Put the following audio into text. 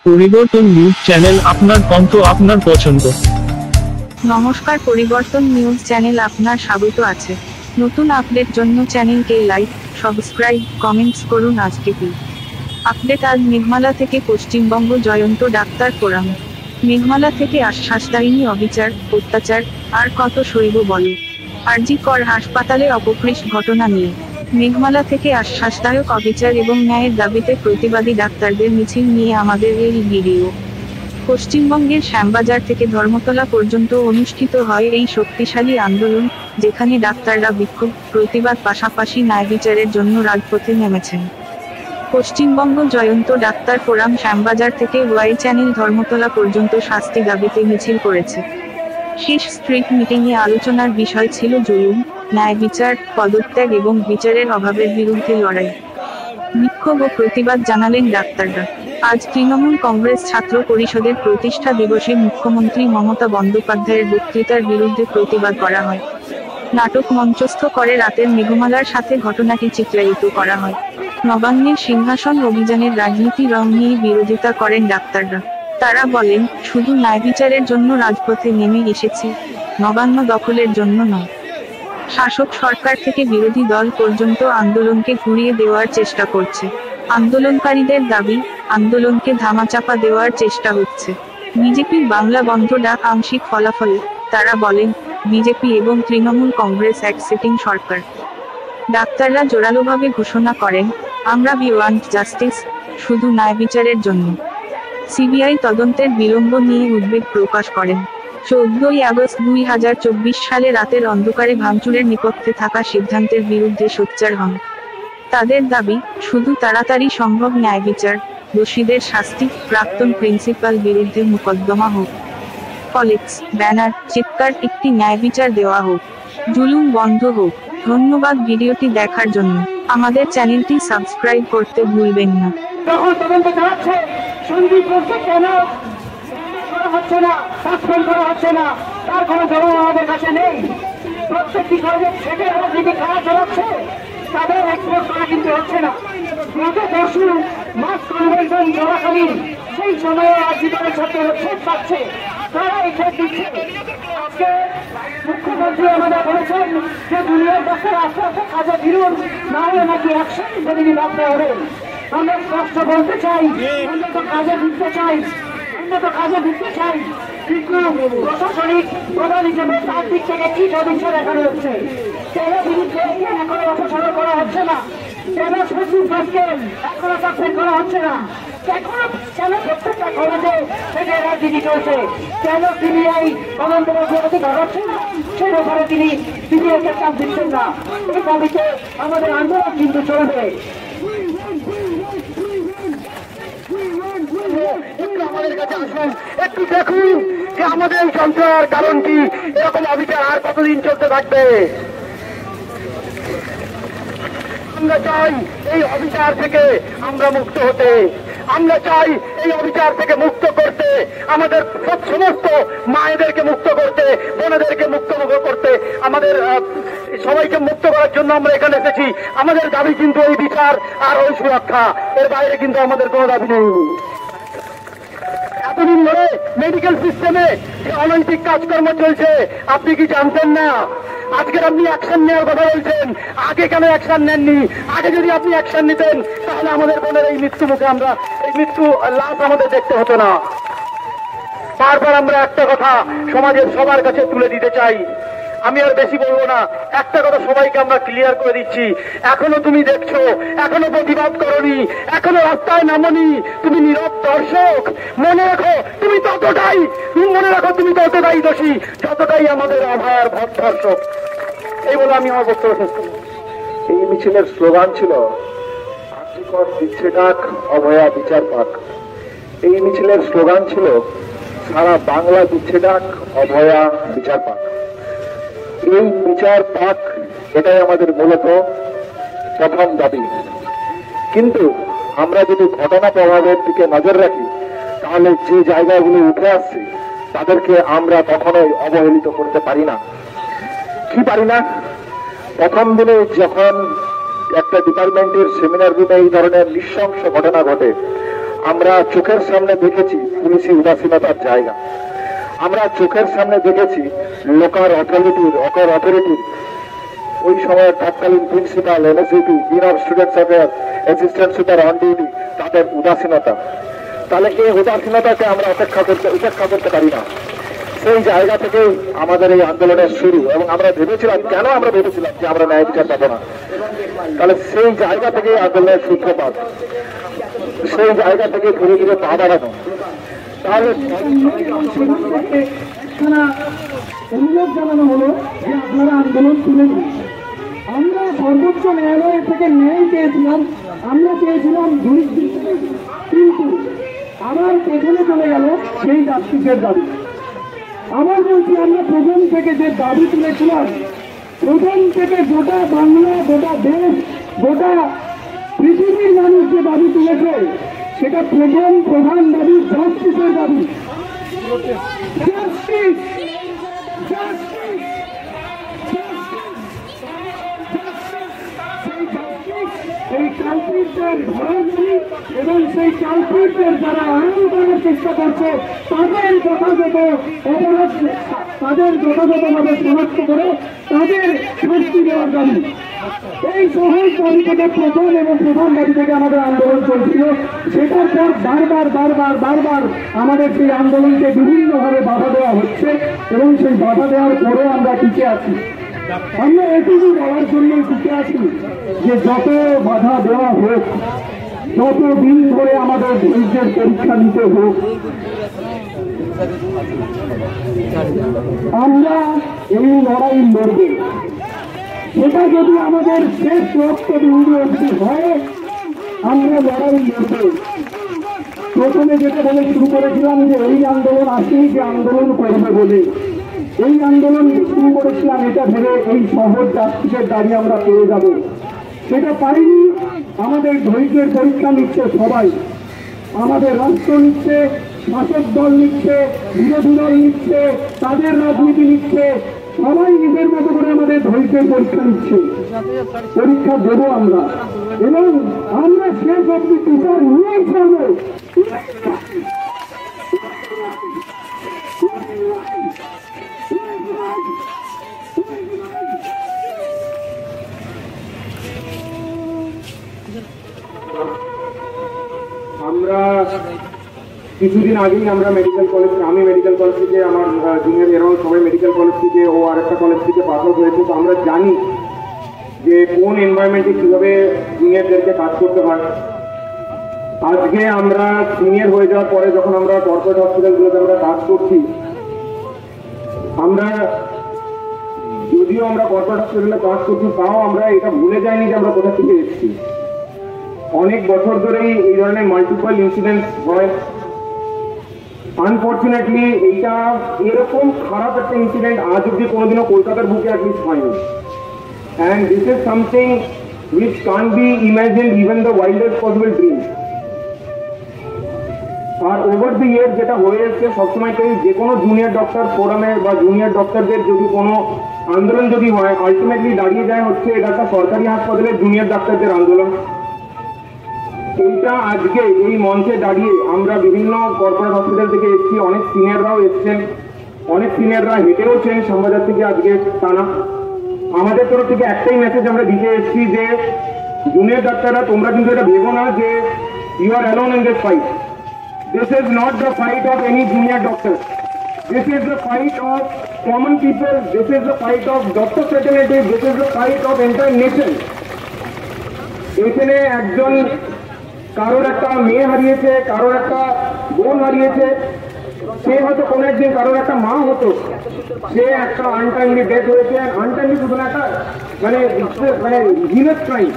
পরিবর্তন news channel, আপনার কণ্ঠ, আপনার পছন্দ। নমস্কার, পরিবর্তন নিউজ চ্যানেল আপনার স্বাগত আছে। নতুন আপডেট জন্য চ্যানেলকে লাইক, সাবস্ক্রাইব, কমেন্টস করুন। আজকে কি আপডেট? আজ মেঘমালা থেকে পশ্চিমবঙ্গ জয়ন্ত ডাক্তার ফোরাম। মেঘমালা থেকে আশ্বাস দেয়নি অবিচার, অত্যাচার, আর কত সইব বলো। আরজি কর হাসপাতালে অপকৃষ্ট ঘটনা নিয়ে মেঘমালা থেকে আশ্বাসদায়ক অবিচার এবং ন্যায়ের দাবিতে প্রতিবাদী ডাক্তারদের মিছিল নিয়ে আমাদের এই ভিডিও। পশ্চিমবঙ্গের শ্যামবাজার থেকে ধর্মতলা পর্যন্ত অনুষ্ঠিত হয় এই শক্তিশালী আন্দোলন, যেখানে ডাক্তাররা বিক্ষোভ, প্রতিবাদ পাশাপাশি ন্যায় বিচারের জন্য রাজপথে নেমেছেন। পশ্চিমবঙ্গ জয়ন্ত ডাক্তার ফোরাম শ্যামবাজার থেকে ওয়াই চ্যানেল ধর্মতলা পর্যন্ত শাস্তি দাবিতে মিছিল করেছে। শেষ স্ট্রিট মিটিংয়ে আলোচনার বিষয় ছিল জুলুম, ন্যায় বিচার, পদত্যাগ এবং বিচারের অভাবের বিরুদ্ধে লড়াই। বিক্ষোভ ও প্রতিবাদ জানালেন ডাক্তাররা। আজ তৃণমূল কংগ্রেস ছাত্র পরিষদের প্রতিষ্ঠা দিবসে মুখ্যমন্ত্রী মমতা বন্দ্যোপাধ্যায়ের বক্তৃতার বিরুদ্ধে প্রতিবাদ করা হয়। নাটক মঞ্চস্থ করে রাতের মেঘমালার সাথে ঘটনাটি চিত্রায়িত করা হয়। নবান্নের সিংহাসন অভিযানের রাজনীতি রং নিয়ে বিরোধিতা করেন ডাক্তাররা। তারা বলেন, শুধু ন্যায় বিচারের জন্য রাজপথে নেমে এসেছি, নবান্ন দখলের জন্য নয়। শাসক সরকার থেকে বিরোধী দল পর্যন্ত আন্দোলনকে ঘুরিয়ে দেওয়ার চেষ্টা করছে। আন্দোলনকারীদের দাবি, আন্দোলনকে ধামাচাপা দেওয়ার চেষ্টা হচ্ছে। বিজেপির বাংলা বন্ধ ডাক আংশিক ফলাফলে তারা বলেন, বিজেপি এবং তৃণমূল কংগ্রেস এক সিটিং সরকার। ডাক্তাররা জোরালোভাবে ঘোষণা করেন, আমরা উই ওয়ান্ট জাস্টিস, শুধু ন্যায় বিচারের জন্য। সিবিআই তদন্তের বিলম্ব নিয়ে উদ্বেগ প্রকাশ করেন। 14ই আগস্ট 2024 সালে রাতের অন্ধকারে ভাঙচুরের নেপথ্যে থাকা সিদ্ধান্তের বিরুদ্ধে সোচ্চার হন। তাদের দাবি, শুধু তাড়াতাড়ি সম্ভব ন্যায় বিচার, দোষীদের শাস্তি, প্রাক্তন প্রিন্সিপাল বিরুদ্ধে মোকদ্দমা হোক, ফলেক্স, ব্যানার, চিৎকার, একটি ন্যায় বিচার দেওয়া হোক, জুলুম বন্ধ হোক। ধন্যবাদ ভিডিওটি দেখার জন্য। আমাদের চ্যানেলটি সাবস্ক্রাইব করতে ভুলবেন না। হচ্ছে না, সাসপেন্ড করা হচ্ছে না, তার কোনো জবাব আমাদের কাছে নেই। প্রত্যেকটি কলেজের থেকে রাজনীতি খেলা চালাচ্ছে, তাদের এক্সপোর্ট করা কিন্তু হচ্ছে না। গত 10 মাস কনভেনশন চলাকালীন সেই সময়ে জীবনের সাথে ছেদ পাচ্ছে, তারা এই ছেদ দিচ্ছে। আজকে মুখ্যমন্ত্রী আমাদের বলেছেন যে দুনিয়ার কাছে আস্তে আস্তে কাজে ফিরুন, না হলে নাকি অ্যাকশন সেদিনই ভাবতে হবে। আমরা স্পষ্ট বলতে চাই, আমরা তো কাজে ফিরতে চাই, কাজে ঢুকতে চাই, কিন্তু প্রশাসনিক প্রধান হিসেবে তার দিক থেকে কি সদিচ্ছা দেখানো হচ্ছে? কেন বিরুদ্ধে এখনো অপসারণ করা হচ্ছে না? কেন সচিব দাসকে এখনো সাসপেন্ড করা হচ্ছে না? কেন প্রত্যেকটা কলেজে থেকে রাজনীতি চলছে? কেন সিবিআই তদন্তের অগ্রগতি ঘটাচ্ছে না? সে ব্যাপারে তিনি সিবিআইকে চাপ দিচ্ছেন না। এই দাবিতে আমাদের আন্দোলন কিন্তু চলবে। আমাদের কাছে আসুন, একটু দেখুন যে আমাদের এই যন্ত্রণার কারণ কি, এরকম অবিচার আর কতদিন চলতে থাকবে। আমরা চাই এই অবিচার থেকে আমরা মুক্ত হতে, আমরা চাই এই অবিচার থেকে মুক্ত করতে, আমাদের সমস্ত মায়েদেরকে মুক্ত করতে, বোনেদেরকে মুক্ত করতে, আমাদের সবাইকে মুক্ত করার জন্য আমরা এখানে এসেছি। আমাদের দাবি কিন্তু এই বিচার আর ওই সুরক্ষা, এর বাইরে কিন্তু আমাদের কোনো দাবি নেই। এতদিন ধরে মেডিকেল সিস্টেমে যে অনৈতিক কাজকর্ম চলছে, আপনি কি জানতেন না? আজকের আপনি অ্যাকশন নেওয়ার কথা বলছেন, আগে কেন অ্যাকশন নেননি? আগে যদি আপনি অ্যাকশন নিতেন, তাহলে আমাদের বোনের এই মৃত্যু মুখে আমরা এই মৃত্যু লাশ আমাদের দেখতে হতো না। বারবার আমরা একটা কথা সমাজের সবার কাছে তুলে দিতে চাই, আমি আর বেশি বলবো না। একটা কথা সবাইকে আমরা ক্লিয়ার করে দিচ্ছি, এখনো তুমি দেখছো, এখনো প্রতিবাদ করনি, এখনো রাস্তায় নামনি, তুমি নীরব দর্শক। মনে রাখো তুমি ততটাই দোষী, যতটাই আমাদের অভয়ার দর্শক। এই বলে আমি আমার বক্তব্য শেষ করি। এই মিছিলের স্লোগান ছিল, আর্যিকর দিচ্ছে ডাক, অভয়া বিচার পাক। এই মিছিলের স্লোগান ছিল, সারা বাংলা দিচ্ছে ডাক, অভয়া বিচার পাক। এই বিচার পাক, এটাই আমাদের মূলত প্রথম দাবি। কিন্তু আমরা যদি ঘটনা প্রভাবের দিকে নজর রাখি, তাহলে যে জায়গাগুলো উঠে আসছে তাদেরকে আমরা কখনোই অবহেলিত করতে পারি না। কি পারি না? প্রথম দিনে যখন একটা ডিপার্টমেন্টের সেমিনার রুমে এই ধরনের নৃশংস ঘটনা ঘটে, আমরা চোখের সামনে দেখেছি পুলিশি উদাসীনতার জায়গা, আমরা চোখের সামনে দেখেছি লোকাল অথরিটির ওই সময়ের তৎকালীন principal, NACP, dean of students affair, assistant super on duty, তাদের উদাসীনতা। তাহলে এই উদাসীনতাকে আমরা উপেক্ষা করতে পারি না। সেই জায়গা থেকেই আমাদের এই আন্দোলনের শুরু, এবং আমরা ভেবেছিলাম যে আমরা ন্যায় বিচার পাবো না। তাহলে সেই জায়গা থেকেই আন্দোলনের সূত্রপাত, সেই জায়গা থেকে ধীরে ধীরে পা বাড়ানো। তাহলে অনুরোধ জানানো হলো যে আপনারা আন্দোলন তুলে নিন। আমরা সর্বোচ্চ ন্যায়ালয়ের থেকে ন্যায় চেয়েছিলাম, আমরা চেয়েছিলাম কিন্তু আবার পেছনে চলে গেল সেই জাস্টিসের দাবি। আবার বলছি, আমরা প্রথম থেকে যে দাবি তুলেছিলাম, প্রথম থেকে গোটা বাংলা, গোটা দেশ, গোটা পৃথিবীর মানুষ যে দাবি তুলেছে, সেটা প্রধান দাবি জাস্টিসের দাবি। জাস্টিস, এই কালপিটদের ধরাধরি এবং সেই কালপিটদের যারা আইন করার চেষ্টা করছে তাদের যথাযথভাবে শনাক্ত করে তাদের শাস্তি দেওয়ার দাবি। এই সহজ দাবি থেকে প্রধান দাবি থেকে আমাদের আন্দোলন চলছিল। সেটার পর বারবার আমাদের সেই আন্দোলনকে বিভিন্নভাবে বাধা দেওয়া হচ্ছে, এবং সেই বাধা দেওয়ার পরেও আমরা টিকে আছি। আমরা এটুকু বলার জন্য টিকে আছি যে যত বাধা দেওয়া হোক, যত দিন ধরে আমাদের ধৈর্যের পরীক্ষা নিতে হোক, আমরা এই লড়াই লড়ব। সেটা যদি আমাদের শেষ রক্তবিন্দু অবধি হয়, আমরা লড়াই লড়ব। প্রথমে যেটা বলে শুরু করেছিলাম যে এই আন্দোলন আসেই যে আন্দোলন করবে বলে, এই আন্দোলন শুরু করেছিলাম এটা ভেবে এই সহজ জাস্টিসের দাবি আমরা পেয়ে যাব, সেটা পাইনি। আমাদের ধৈর্যের পরীক্ষা নিচ্ছে সবাই, আমাদের রাষ্ট্র নিচ্ছে, শাসক দল নিচ্ছে, বিরোধী দল নিচ্ছে, তাদের রাজনীতি নিচ্ছে, সবাই নিজের মতো করে আমাদের ধৈর্যের পরীক্ষা নিচ্ছে। পরীক্ষা দেবো আমরা, এবং আমরা শেষ অব্দি বিচার নিয়েই ছাড়বো। আমরা কিছুদিন আগেই আমি মেডিকেল কলেজ থেকে, আমার জুনিয়র এরাও সবাই মেডিকেল কলেজ থেকে ও আরেকটা কলেজ থেকে পাস আউট হয়েছে। তো আমরা জানি যে কোন এনভায়রনমেন্টে কীভাবে জুনিয়রদেরকে কাজ করতে হয়। আজকে আমরা সিনিয়র হয়ে যাওয়ার পরে যখন আমরা কর্পোরেট হসপিটালগুলোতে আমরা কাজ করছি, যদিও আমরা কর্পোরেট হসপিটালে কাজ করছি, তাও আমরা এটা ভুলে যাইনি যে আমরা কোথা থেকে এসেছি। অনেক বছর ধরেই এই ধরনের মাল্টিপল ইনসিডেন্ট হয়। আনফর্চুনেটলি এইটা এরকম খারাপ একটা ইনসিডেন্ট আজ অব্দি কোনোদিনও কলকাতার বুকে অ্যাটলিস্ট হয়নি। And this is something which can be imagined even the wildest possible dream. আর ওভার দি ইয়ার যেটা হয়ে এসছে, সবসময়তেই যে কোনো জুনিয়র ডক্টর ফোরামে বা জুনিয়র ডক্টরদের যদি কোনো আন্দোলন যদি হয়, আলটিমেটলি দাঁড়িয়ে যায় হচ্ছে এটা একটা সরকারি হাসপাতালের জুনিয়র ডাক্তারদের আন্দোলন। এইটা আজকে এই মঞ্চে দাঁড়িয়ে আমরা বিভিন্ন কর্পোরেট হসপিটাল থেকে এসেছি, অনেক সিনিয়ররাও এসছেন, অনেক সিনিয়ররা হেঁটেওছেন শ্যামবাজার থেকে আজকে টানা। আমাদের তরফ থেকে একটাই মেসেজ আমরা দিতে এসেছি যে জুনিয়র ডাক্তাররা, তোমরা কিন্তু এটা ভেবো না যে you are alone in this fight. This is not the fight of any junior doctor, this is the fight of common people, this is the fight of doctor fraternity, this is the fight of entire nation. এখানে একজন কারোর একটা মেয়ে হারিয়েছে, কারোর একটা বোন হারিয়েছে, সে হয়তো কোনো একদিন কারোর একটা মা হতো, সে একটা আনটাইমলি ডেথ হয়েছে। আনটাইমলি শুধু না, একটা মানে হিনাস ক্রাইম।